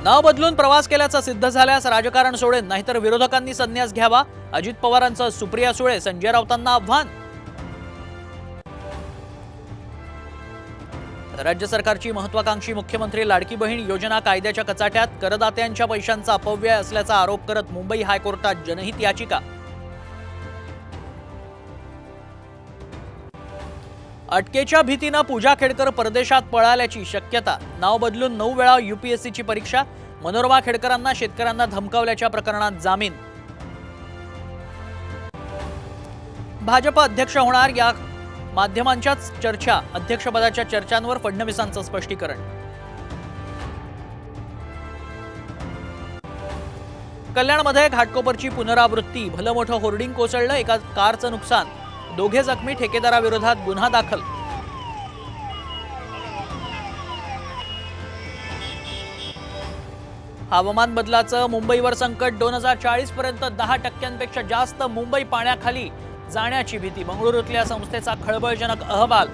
नाव बदलून प्रवास केल्याचं सिद्ध झाल्यास राजकारण सोडेन, नाहीतर विरोधकांनी संन्यास घ्यावा. अजित पवारांचं सुप्रिया सुळे संजय राऊतांना आव्हान. राज्य सरकारची महत्त्वाकांक्षी मुख्यमंत्री लाडकी बहीण योजना कायद्याच्या कचाट्यात. करदात्यांच्या पैशांचा अपव्यय असल्याचा आरोप करत मुंबई हायकोर्टात जनहित याचिका. अटकेच्या भीतीनं पूजा खेडकर परदेशात पळाल्याची शक्यता. नाव बदलून 9 वेळा यूपीएससीची परीक्षा. मनोरमा खेडकरांना शेतकऱ्यांना धमकावल्याच्या प्रकरणात जामीन. भाजप अध्यक्ष होणार या माध्यमांच्याच चर्चा. अध्यक्षपदाच्या चर्चांवर फडणवीसांचं स्पष्टीकरण. कल्याणमध्ये घाटकोपरची पुनरावृत्ती. भलं मोठं होर्डिंग कोसळलं, एका कारचं नुकसान. 2 जखमी, ठेकेदाराविरोधात गुन्हा दाखल. हवामान बदलाचं मुंबईवर संकट. 2040 पर्यंत 10% जास्त मुंबई पाण्याखाली जाण्याची भीती. बंगळुरूतल्या संस्थेचा खळबळजनक अहवाल.